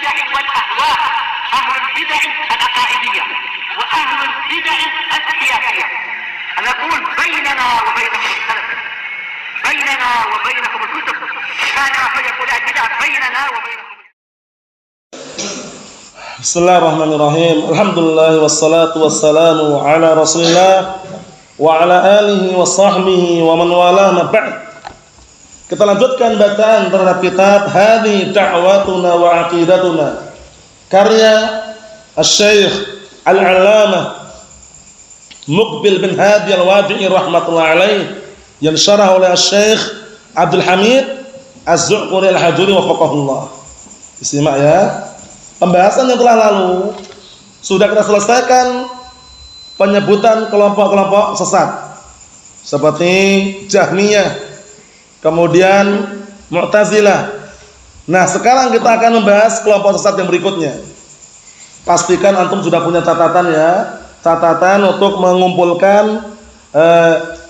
البدع والأهواء، أهل البدع العقائدية وأهل البدع السياسية. نقول بيننا وبينكم السلف، بيننا وبينكم الكتب، كان فيقول البدع بيننا وبينكم. Bismillahirrahmanirrahim. Alhamdulillah wassalatu wassalamu ala Rasulillah wa ala alihi wa sahbihi wa man wala ma ba'd. Kita lanjutkan bacaan terhadap kitab Hadhi Da'watuna wa Aqidatuna, karya Asy-Syaikh Al-'Allamah Muqbil bin Hadi Al-Wadi'i rahmatullahi alaih, yang syarah oleh Asy-Syaikh Abdul Hamid Az-Zu'quri Al-Hajuri wafaqahullah. Disimak ya. Pembahasan yang telah lalu sudah kita selesaikan penyebutan kelompok-kelompok sesat seperti Jahmiyah, kemudian Mu'tazilah. Nah, sekarang kita akan membahas kelompok sesat yang berikutnya. Pastikan antum sudah punya catatan ya, catatan untuk mengumpulkan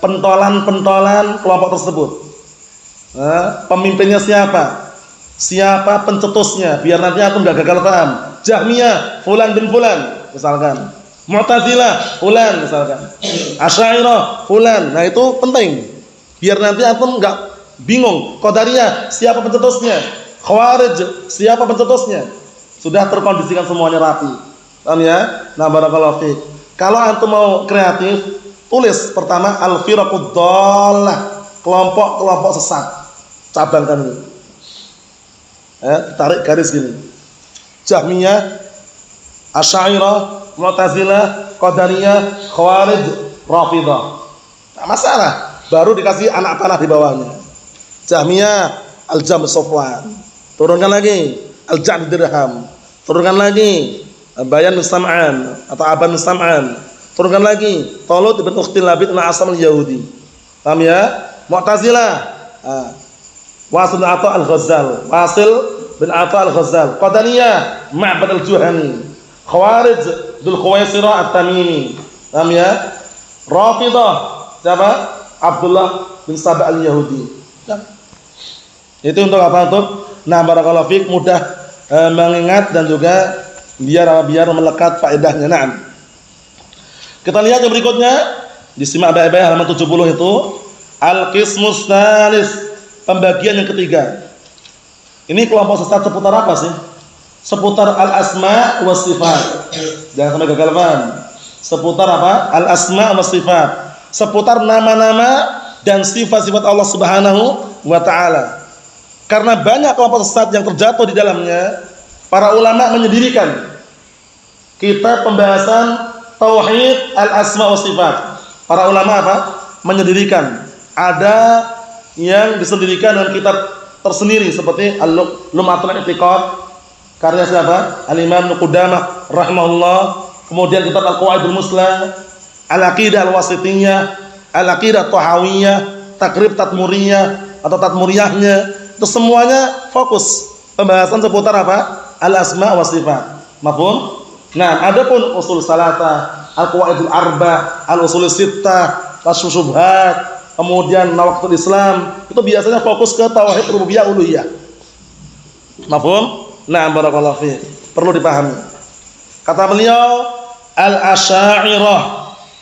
pentolan-pentolan kelompok tersebut. Pemimpinnya siapa? Siapa pencetusnya, biar nanti antum enggak gagal paham. Jahmiyah fulan bin fulan misalkan, Mu'tazilah fulan misalkan, Asy'ariyah fulan. Nah, itu penting biar nanti antum enggak bingung. Qadariyah siapa pencetusnya, Khawarij siapa pencetusnya, sudah terkondisikan semuanya rapi. Paham ya? Nah, barakallahu fiik. Kalau antum mau kreatif, tulis pertama al-firaqud dhallah, kelompok-kelompok sesat. Cabangkan ini. Tarik garis gini. Jahmiyah, Asy'ariyah, Mu'tazilah, Qadariyah, Khawarij, Rafidhah. Tak masalah, baru dikasih anak panah di bawahnya. Jahmiyah, Al-Jam Safwan. Turunkan lagi Al-Ja'd Dirham. Turunkan lagi Bayan bin Sam'an atau Aban bin Sam'an. Turunkan lagi Talut bin Ukhtil Labid bin Asam al-Yahudi. Paham ya? Mu'tazilah, Wasil bin Atha al-Ghazzal, Wasil bin Atha al-Ghazzal. Qadariyah, Ma'bad al-Juhani. Khawarij, Dzul Khuwaisirah at-Tamimi. Paham ya? Rafidhah, siapa? Abdullah bin Saba al-Yahudi. Itu untuk apa? Untuk barakallahu fiik, mudah mengingat dan juga biar melekat faedahnya. Naam. Kita lihat yang berikutnya, disimak baik-baik halaman 70 itu, al-qismus tsalis, pembagian yang ketiga. Ini kelompok sesat seputar apa sih? Seputar al-asma wa sifat. Jangan sampai gagal paham. Seputar apa? Al-asma wa sifat. Seputar nama-nama dan sifat-sifat Allah Subhanahu wa ta'ala. Karena banyak kelompok sesat yang terjatuh di dalamnya, para ulama menyendirikan kitab pembahasan tauhid al-asma wa sifat. Para ulama apa? Menyendirikan. Ada yang disendirikan dengan kitab tersendiri seperti Al-Lum'atul I'tiqad karya siapa? Al-Imam Ibnu Qudamah rahimahullah. Kemudian kitab Al-Qawaidul Muslah, Al-Aqidah Al-Wasithiyah, Al-Aqidah Thahawiyah, Takrib Tatmuriyah atau Tatmuriyahnya. Itu semuanya fokus pembahasan seputar apa? Al-asma wa sifat. Mafhum? Nah, adapun usul salatah, Al-Qawaidul Arba', Al-Usul Sittah, Syubhat, kemudian Nawaqidul Islam, itu biasanya fokus ke tauhid rububiyah uluhiyah. Mafhum? Nah, barakallahu fiik. Perlu dipahami. Kata beliau, al-asy'ariyah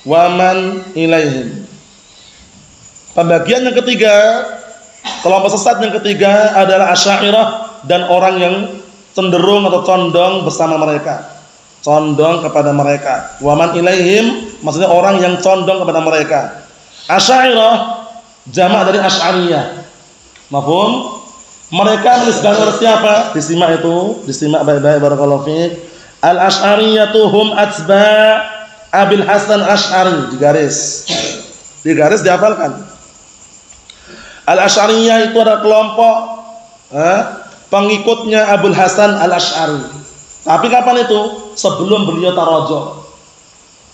wa man ilaihim. Pembagian yang ketiga, kelompok sesat yang ketiga adalah asy'ariyah dan orang yang cenderung atau condong bersama mereka. Condong kepada mereka. Wa man ilaihim maksudnya orang yang condong kepada mereka. Asy'ariyah jamak dari Asy'ariyah. Mafhum? Mereka menisbahkan siapa? Disimak itu, disimak baik-baik barakallahu fiik. Al-Asy'ariyatu hum atba' Abil Hasan Asy'ari, digaris. Digaris dihafalkan. Al-Asy'ariyah itu adalah kelompok pengikutnya Abul Hasan Al-Asy'ari. Tapi kapan itu? Sebelum beliau tarajuh.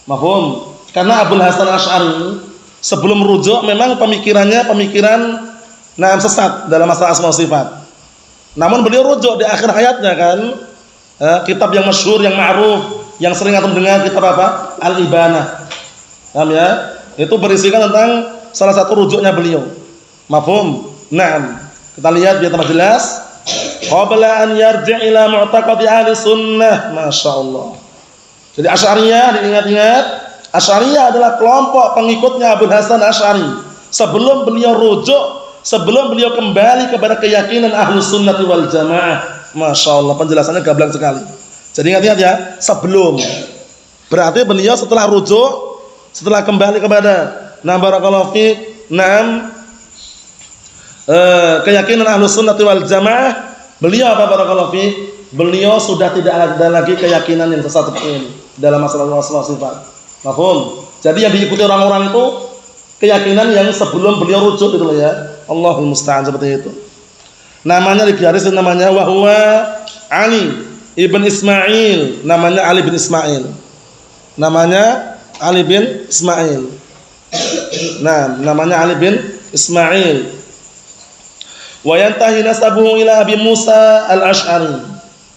Mafhum? Karena Abul Hasan Al-Asy'ari sebelum rujuk memang pemikirannya pemikiran sesat dalam masalah asma wa sifat. Namun beliau rujuk di akhir hayatnya kan, kitab yang masyhur, yang ma'ruf, yang sering antum dengar, kitab apa? Al-Ibanah. Paham ya? Itu berisikan tentang salah satu rujuknya beliau. Mafhum? Naam. Kita lihat biar tambah jelas. qabla an yarji' ila mu'taqadi ahli sunnah. Masya Allah. Jadi Asy'ariyah, diingat-ingat, Asy'ariyah adalah kelompok pengikutnya Abu Hasan Asy'ari. Sebelum beliau rujuk, sebelum beliau kembali kepada keyakinan Ahlus Sunnah wal Jamaah. Masya Allah, penjelasannya gamblang sekali. Jadi ingat-ingat ya, sebelum. Berarti beliau setelah rujuk, setelah kembali kepada barakallahu fiik, keyakinan Ahlus Sunnah wal Jamaah, beliau apa barakallahu fiik? Beliau sudah tidak ada lagi keyakinan yang sesat seperti ini dalam masalah sifat. Mafhum? Jadi yang diikuti orang-orang itu keyakinan yang sebelum beliau rujuk gitu loh ya. Allahul musta'an, seperti itu. Namanya digarisin, namanya wahwa Ali ibn Ismail, namanya Ali bin Ismail. Namanya Ali bin Ismail. Nah, namanya Ali bin Ismail. Wa yantahi nasabuhu ila Abi Musa al-Asy'ari.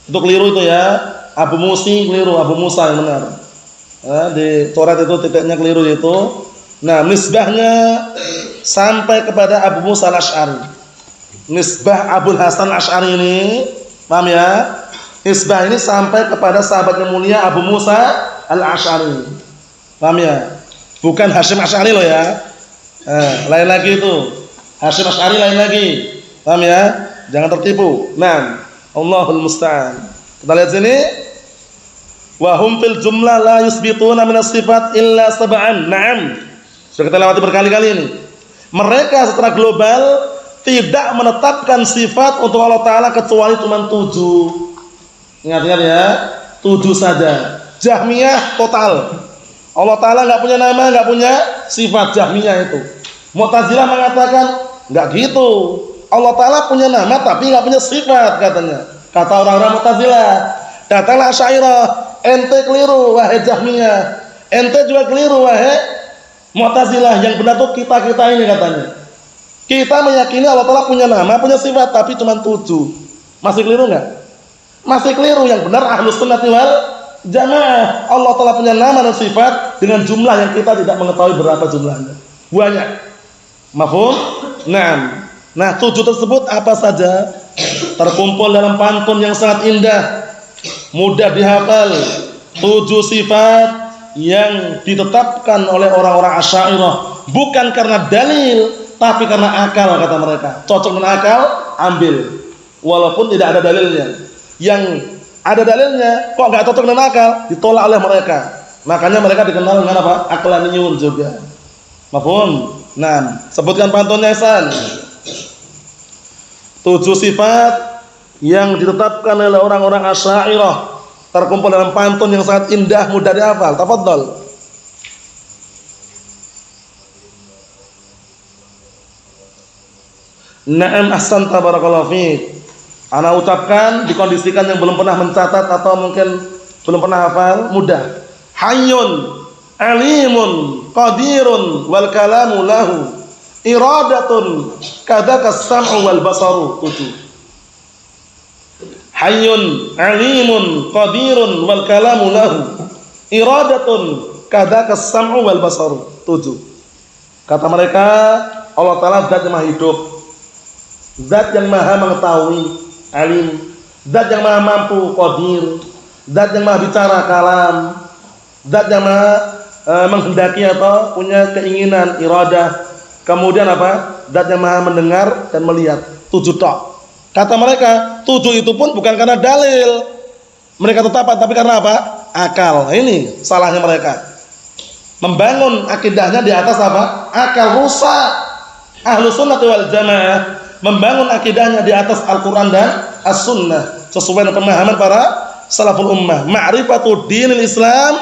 Itu keliru itu ya. Abu Musi keliru, Abu Musa yang benar. Nah, di Taurat itu titiknya keliru itu. Nah, nisbahnya sampai kepada Abu Musa al-Asy'ari. Nisbah Abul Hasan Asy'ari ini, paham ya? Nisbah ini sampai kepada sahabat yang mulia Abu Musa al-Asy'ari. Paham ya? Bukan Hasyim Asy'ari loh ya. Lain lagi itu. Hasyim Asy'ari lain lagi. Paham ya? Jangan tertipu. Nah, Allahul musta'an. Kita lihat sini. Wa hum fil jumlah la yusbituna min as-sifat illa sab'an. Naam. Sudah kita lewati berkali-kali ini. Mereka secara global tidak menetapkan sifat untuk Allah Ta'ala kecuali cuma 7. Ingat-ingat ya, 7 saja. Jahmiyah total. Allah Ta'ala nggak punya nama, nggak punya sifat. Jahmiyah itu. Mu'tazilah mengatakan nggak gitu. Allah Ta'ala punya nama tapi nggak punya sifat katanya. Kata orang-orang Mu'tazilah. Datanglah Asy'ariyah, ente keliru wahai Jahmiyah. Ente juga keliru wahai Mu'tazilah. Yang benar tuh kita-kita ini katanya. Kita meyakini Allah Ta'ala punya nama, punya sifat, tapi cuma 7. Masih keliru enggak? Masih keliru. Yang benar Ahlus Sunnah wal Jamaah. Allah Ta'ala punya nama dan sifat dengan jumlah yang kita tidak mengetahui berapa jumlahnya. Banyak. Mafhum? Nah, 7 tersebut apa saja? Terkumpul dalam pantun yang sangat indah, mudah dihafal. 7 sifat yang ditetapkan oleh orang-orang Asy'ariyah bukan karena dalil, tapi karena akal kata mereka. Cocok dengan akal, ambil. Walaupun tidak ada dalilnya. Yang ada dalilnya kok enggak cocok dengan akal, ditolak oleh mereka. Makanya mereka dikenal dengan apa? Aqlaniyun juga. Mafhum? Nah, sebutkan pantunnya Ihsan. 7 sifat yang ditetapkan oleh orang-orang Asy'ariyah terkumpul dalam pantun yang sangat indah, mudah dihafal. Tafadhal. Na'am, ahsanta, barakallahu fiik. Ana ucapkan dikondisikan yang belum pernah mencatat atau mungkin belum pernah hafal, mudah. Hayyun, alimun, qadirun, wal kalamu lahu, iradatun, kadzaka as-sam'u wal basaru. 7. Hayyun, alimun, qadirun, wal kalamu lahu, iradatun, kadzaka as-sam'u wal basaru. 7. Kata mereka, Allah Ta'ala zat yang maha hidup, zat yang maha mengetahui, alim, zat yang maha mampu, qadir, zat yang maha bicara, kalam, zat yang maha menghendaki atau punya keinginan, iradah. Kemudian apa? Zat yang maha mendengar dan melihat. 7 tok. Kata mereka, 7 itu pun bukan karena dalil. Mereka tetapkan, tapi karena apa? Akal. Ini salahnya mereka. Membangun akidahnya di atas apa? Akal. Rusak. Ahlus Sunnah wal Jamaah membangun akidahnya di atas Al-Quran dan As-Sunnah sesuai dengan pemahaman para salaful ummah. Ma'rifatu dinil Islam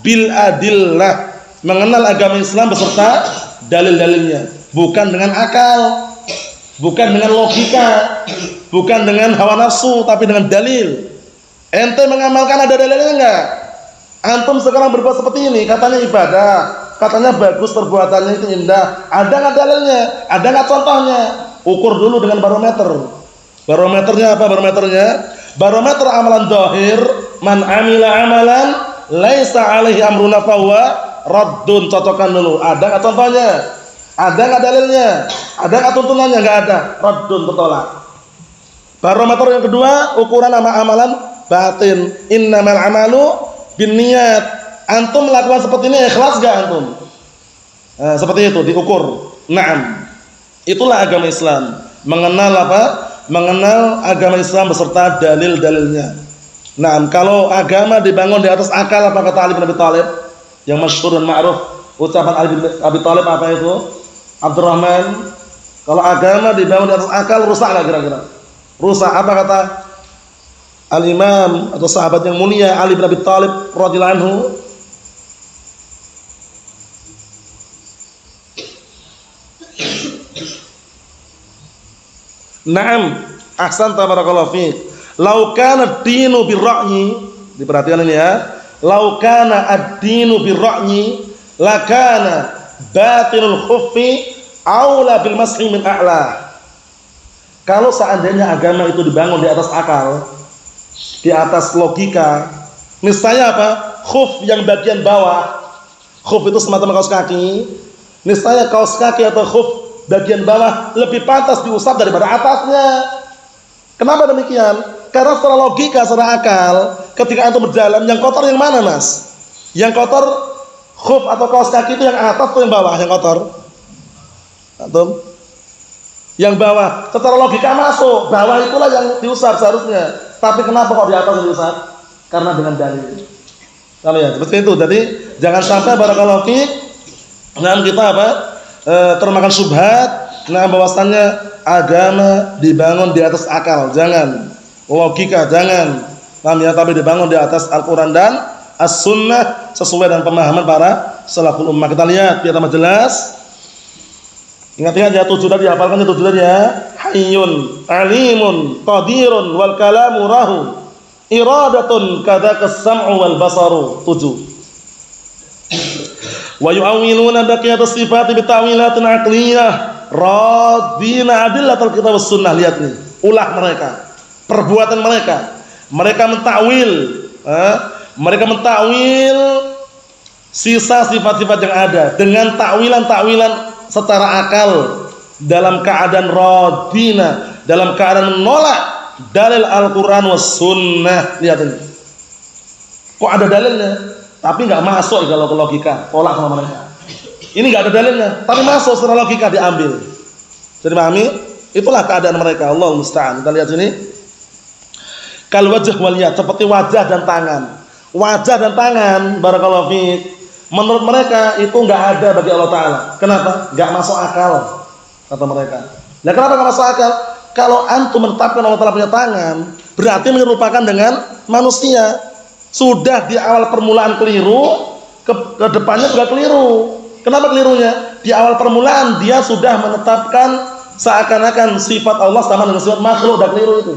bil adillah, mengenal agama Islam beserta dalil-dalilnya, bukan dengan akal, bukan dengan logika, bukan dengan hawa nafsu, tapi dengan dalil. Ente mengamalkan ada dalilnya enggak? Antum sekarang berbuat seperti ini, katanya ibadah, katanya bagus perbuatannya itu indah, ada enggak dalilnya? Ada enggak contohnya? Ukur dulu dengan barometer. Barometernya apa barometernya? Barometer amalan zahir, man amila amalan laisa alaihi amruna fahuwa raddun. Cocokkan dulu. Ada enggak contohnya? Ada enggak dalilnya? Ada enggak tuntunannya? Enggak ada. Raddun, tertolak. Barometer yang kedua, ukuran amalan batin. Innamal amalu binniyat. Antum melakukan seperti ini ikhlas enggak antum? Nah, seperti itu diukur. Naam. Itulah agama Islam. Mengenal apa? Mengenal agama Islam beserta dalil-dalilnya. Naam, kalau agama dibangun di atas akal, apa kata Ali bin Abi Thalib? Yang masyhur dan ma'ruf, ucapan Ali bin Abi Thalib apa itu? Abdurrahman, kalau agama dibangun di atas akal rusak enggak kira-kira? Rusak. Apa kata Al-Imam atau sahabat yang mulia Ali bin Abi Thalib radhiyallahu anhu? Naam, ahsanta barakallahu fiik. Lau kana ad-dinu bir-ra'yi, diperhatikan ini ya. Lau kana ad-dinu bir-ra'yi, lakana batinul khuffi aula bil mashi min a'la. Kalau seandainya agama itu dibangun di atas akal, di atas logika, niscaya apa? Khuf yang bagian bawah, khuf itu semacam kaos kaki, niscaya kaos kaki atau khuf bagian bawah lebih pantas diusap daripada atasnya. Kenapa demikian? Karena secara logika, secara akal, ketika antum berjalan, yang kotor yang mana, Mas? Yang kotor khuf atau kaos kaki itu yang atas atau yang bawah yang kotor? Antum? Yang bawah. Secara logika masuk, bawah itulah yang diusap seharusnya. Tapi kenapa kok di atas yang diusap? Karena dengan dalil. Kalau ya, seperti itu. Jadi jangan sampai barakallahu fiik, kita apa? Termakan syubhat, bahwasannya agama dibangun di atas akal, jangan logika, jangan tapi dibangun di atas Al-Quran dan As-Sunnah sesuai dengan pemahaman para salaful ummah. Kita lihat biar tambah jelas. Ingat-ingat ya, 7 tadi dihafalkan ya, 7 tadi ya. Hayyun, alimun, qadirun, wal kalamu rahu, iradatun kadzakas sam'u wal basaru. 7. Wa yu'awwiluna baqiyatus sifati bi ta'wilatin aqliyah radina adillatul kitab was sunnah. Lihat nih ulah mereka, perbuatan mereka mentakwil sisa sifat-sifat yang ada dengan takwilan-takwilan secara akal dalam keadaan radina, dalam keadaan menolak dalil Al-Qur'an was sunnah. Lihat ini, kok ada dalilnya tapi enggak masuk kalau ke logika, tolak sama mereka. Ini enggak ada dalilnya, tapi masuk secara logika diambil. Jadi pahami? Itulah keadaan mereka. Allahu musta'an. Kita lihat sini. Kal wajh wal yad, seperti wajah dan tangan. Wajah dan tangan, barakallahu fiik, menurut mereka itu enggak ada bagi Allah Ta'ala. Kenapa? Enggak masuk akal, kata mereka. Nah, kenapa enggak masuk akal? Kalau antum menetapkan Allah Ta'ala punya tangan, berarti menyerupakan dengan manusia. Sudah di awal permulaan keliru, ke depannya juga keliru. Kenapa kelirunya? Di awal permulaan dia sudah menetapkan seakan-akan sifat Allah sama dengan sifat makhluk, udah keliru itu.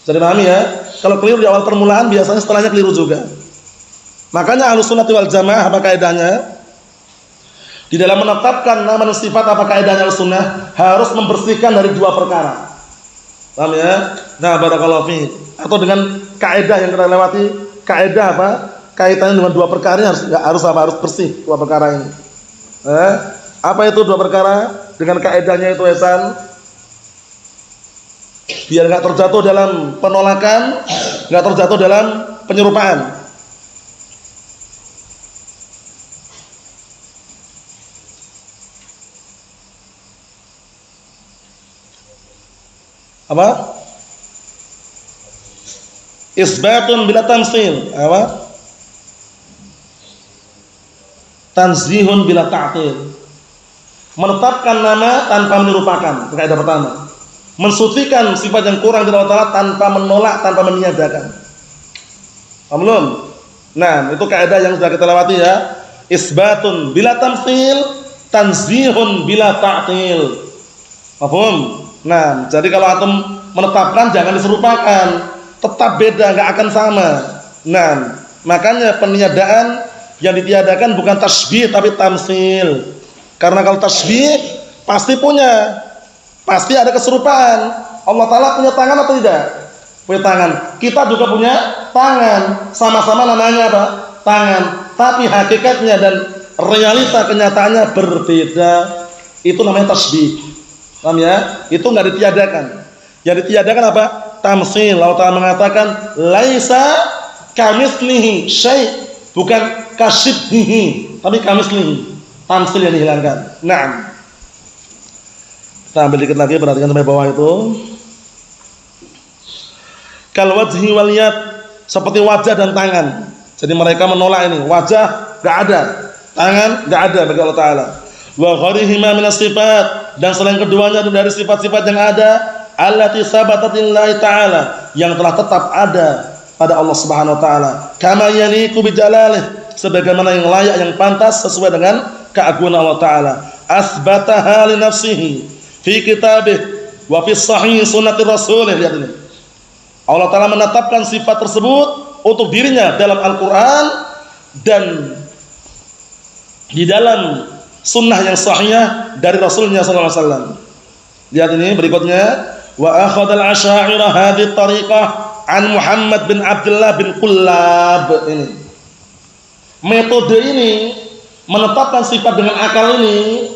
Jadi pahami ya? Kalau keliru di awal permulaan, biasanya setelahnya keliru juga. Makanya Ahlussunnah wal Jamaah apa kaidahnya? Di dalam menetapkan nama dan sifat apa kaidahnya Ahlussunnah? Harus membersihkan dari 2 perkara. Paham ya? Nah, barakallahu fiik. Atau dengan kaidah yang kita lewati, kaidah apa? Kaitannya dengan 2 perkara ini harus bersih 2 perkara ini. Apa itu 2 perkara? Dengan kaidahnya itu Hasan, biar enggak terjatuh dalam penolakan, enggak terjatuh dalam penyerupaan. Apa? Isbatun bila tamsil. Apa? Tanzihun bila ta'til. Menetapkan nama tanpa menyerupakan. Kaidah pertama. Mensucikan sifat yang kurang dari Allah Ta'ala tanpa menolak, tanpa meniadakan. Paham belum? Nah, itu kaidah yang sudah kita lewati ya. Isbatun bila tamsil, tanzihun bila ta'til. Paham? Nah, jadi kalau antum menetapkan jangan diserupakan, tetap beda, enggak akan sama. Nah, makanya peniadaan yang ditiadakan bukan tasbih tapi tamsil. Karena kalau tasbih pasti ada keserupaan. Allah Ta'ala punya tangan atau tidak? Punya tangan. Kita juga punya tangan. Sama-sama namanya apa? Tangan. Tapi hakikatnya dan realita kenyataannya berbeda. Itu namanya tasbih. Paham ya? Itu enggak ditiadakan. Yang ditiadakan apa? Tamtsil. Allah Ta'ala mengatakan laisa kamitslihi syai', bukan kasyibhihi, tapi kamitslihi. Tamtsil yang dihilangkan. Naam. Kita ambil dikit lagi, perhatikan sampai bawah itu. Kal wajhi wal yad, seperti wajah dan tangan. Jadi mereka menolak ini, wajah enggak ada, tangan enggak ada bagi Allah Ta'ala. Wa gharihima minas sifat, dan selain keduanya dari sifat-sifat yang ada, allati sabatat lillahi ta'ala, yang telah tetap ada pada Allah Subhanahu wa taala. Kama yaliqu bi jalalih, sebagaimana yang layak, yang pantas sesuai dengan keagungan Allah Ta'ala. Asbataha li nafsihi fi kitabih wa fi sahih sunnati rasulih. Lihat ini, Allah Ta'ala menetapkan sifat tersebut untuk dirinya dalam Al-Quran dan di dalam sunnah yang sahih dari Rasulnya SAW. Lihat ini berikutnya, wa akhadal asy'ariyah hadhihi tariqah an Muhammad bin Abdullah bin Kullab. Ini metode ini menetapkan sifat dengan akal ini,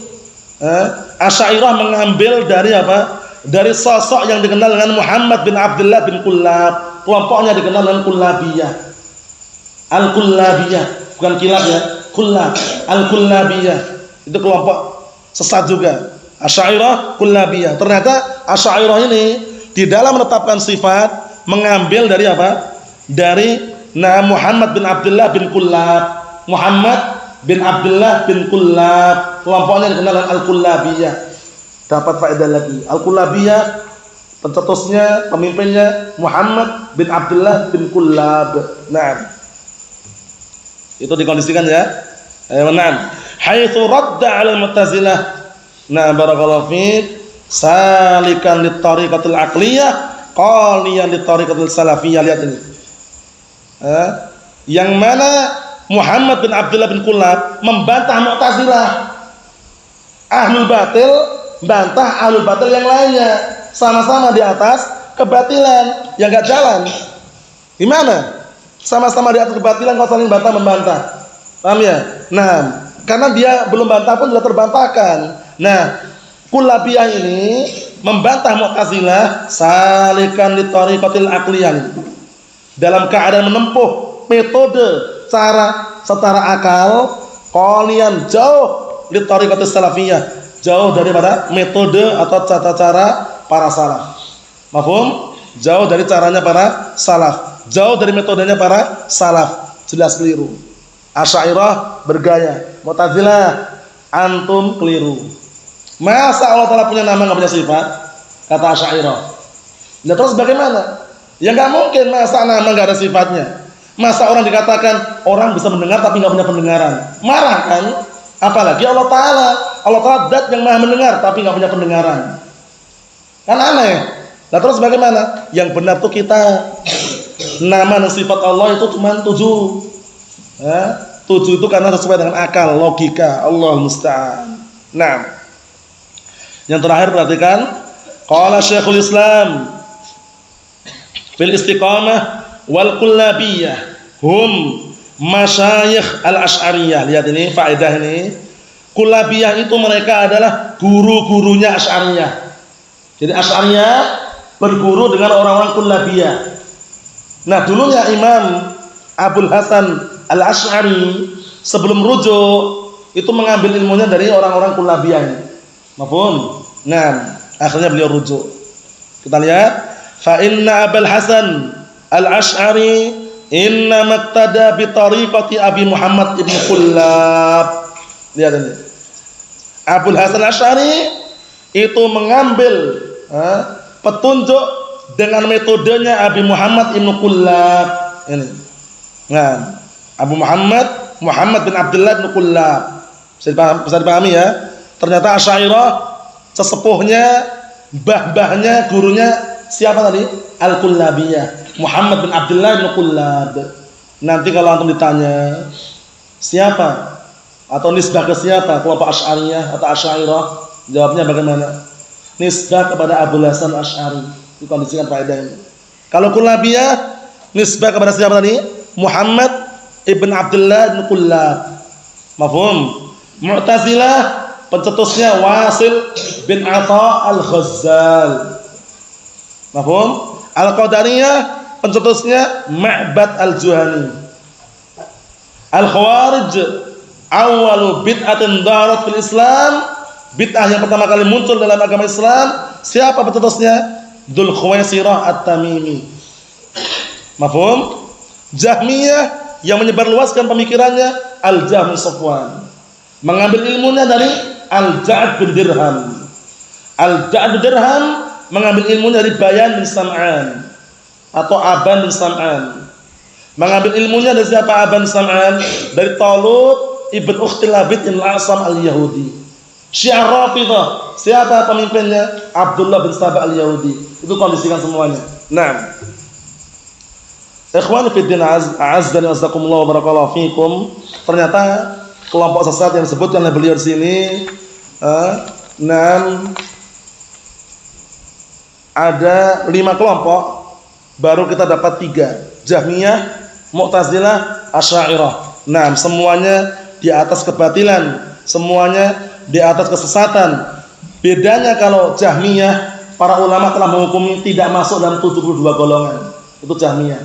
Asy'ariyah mengambil dari apa? Dari sosok yang dikenal dengan Muhammad bin Abdullah bin Kullab. Kelompoknya dikenal dengan Kullabiyah. Al-Kullabiyah, bukan kilab ya, Kullab. Al-Kullabiyah itu kelompok sesat juga. Asy'ariyah, Kullabiyah. Ternyata Asy'ariyah ini di dalam menetapkan sifat mengambil dari apa? Dari Muhammad bin Abdullah bin Kullab. Muhammad bin Abdullah bin Kullab, kelompoknya dikenal dengan Al-Kullabiyah. Dapat faedah lagi. Al-Kullabiyah pencetusnya, pemimpinnya Muhammad bin Abdullah bin Kullab. Nah, itu dikondisikan ya. Nah, haitsu radda 'ala al-Mu'tazilah. Nah, barakallahu fiik, salikan lit tariqatil aqliyah, qaliyan lit tariqatil salafiyah. Lihat ini. Yang mana Muhammad bin Abdullah bin Kullab membantah Mu'tazilah. Ahlul batil bantah ahlul batil yang lainnya, sama-sama di atas kebatilan yang enggak jalan. Gimana? Sama-sama di atas kebatilan kok saling bantah membantah. Paham ya? Nah, karena dia belum bantah pun sudah terbantahkan. Nah, Kullabiyah ini membantah Mu'tazilah salikan li tariqatil aqliyah, dalam keadaan menempuh metode cara secara akal, qaliyan jauh li tariqatis salafiyah, jauh daripada metode atau tata cara para salaf. Mafhum? Jauh dari caranya para salaf, jauh dari metodenya para salaf. Jelas keliru. Asy'ariyah bergaya, Mu'tazilah antum keliru. Masa Allah Ta'ala punya nama enggak punya sifat? Kata Asy'ariyah. Lah terus bagaimana? Ya enggak mungkin masa nama enggak ada sifatnya. Masa orang dikatakan orang bisa mendengar tapi enggak punya pendengaran. Marah kan? Apalagi Allah Ta'ala zat yang maha mendengar tapi nggak punya pendengaran. Kan aneh. Nah terus bagaimana? Yang benar tuh kita, nama dan sifat Allah itu cuma 7. 7 itu karena sesuai dengan akal, logika. Allah musta'an. Nah, yang terakhir perhatikan, qala Syekhul Islam fil istiqamah wal kullabiyah hum masyayikh al-Asy'ariyah. Lihat ini faedah ini. Kullabiyah itu mereka adalah guru-gurunya Asy'ariyah. Jadi Asy'ariyah berguru dengan orang-orang Kullabiyah. Nah, dulunya Imam Abul Hasan Al-Asy'ari sebelum rujuk itu mengambil ilmunya dari orang-orang Kullabiyah ini. Mafhum? Nah, akhirnya beliau rujuk. Kita lihat, fa inna Abul Hasan Al-Asy'ari inna maktada bi tariqati Abi Muhammad ibn Kullab. Lihat ini. Abul Hasan Asy'ari itu mengambil petunjuk dengan metodenya Abi Muhammad ibn Kullab. Ini. Nah, Abu Muhammad bin Abdullah bin Kullab. Bisa dipahami ya? Ternyata Asy'ariyah sesepuhnya, bah-bahnya, gurunya siapa tadi? Al-Kullabiyah. Muhammad bin Abdullah bin Kullab. Nanti kalau antum ditanya siapa atau nisbah ke siapa, kelompok Asy'ariyah atau Asy'ariyah, jawabnya bagaimana? Nisbah kepada Abul Hasan Asy'ari. Dikondisikan faedah ini. Kalau Kullabiyah nisbah kepada siapa tadi? Muhammad ibn Abdullah bin Kullab. Mafhum? Mu'tazilah pencetusnya Wasil bin Atha al-Ghazzal. Mafhum? Al-Qadariyah pencetusnya Ma'bad Al-Juhani. Al-Khawarij awwalu bid'atin dharat fil Islam, bid'ah yang pertama kali muncul dalam agama Islam. Siapa pencetusnya? Dzul Khuwaisirah At-Tamimi. Mafhum? Jahmiyah yang menyebarluaskan pemikirannya Al-Jahmi Safwan, mengambil ilmunya dari Al-Ja'd bin Dirham. Al-Ja'd bin Dirham mengambil ilmunya dari Bayan bin Sam'an atau Aban bin Sam'an. Mengambil ilmunya dari siapa Aban bin Sam'an? Dari Talut ibn Ukhti Labid bin Al-Asam Al-Yahudi. Syiah Rafidah, siapa pemimpinnya? Abdullah bin Sabah Al-Yahudi. Itu kondisikan semuanya. Nah, ikhwan fiddin a'azzani wa astaghfirullah wa barakallahu fikum. Ternyata kelompok sesat yang disebutkan oleh beliau di sini ada 5 kelompok, baru kita dapat 3. Jahmiyah, Mu'tazilah, Asy'ariyah. Nah, semuanya di atas kebatilan, semuanya di atas kesesatan. Bedanya kalau Jahmiyah, para ulama telah menghukumi tidak masuk dalam 72 golongan. Itu Jahmiyah.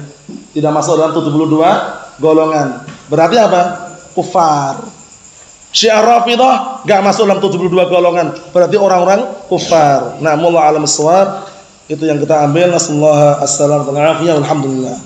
Tidak masuk dalam 72 golongan. Berarti apa? Kufar. Syiah Rafidah enggak masuk dalam 72 golongan. Berarti orang-orang kufar. Nah, wallahu a'lam bissawab. Itu yang kita ambil. Nasallahu as-salamata wal afiyah. Alhamdulillah.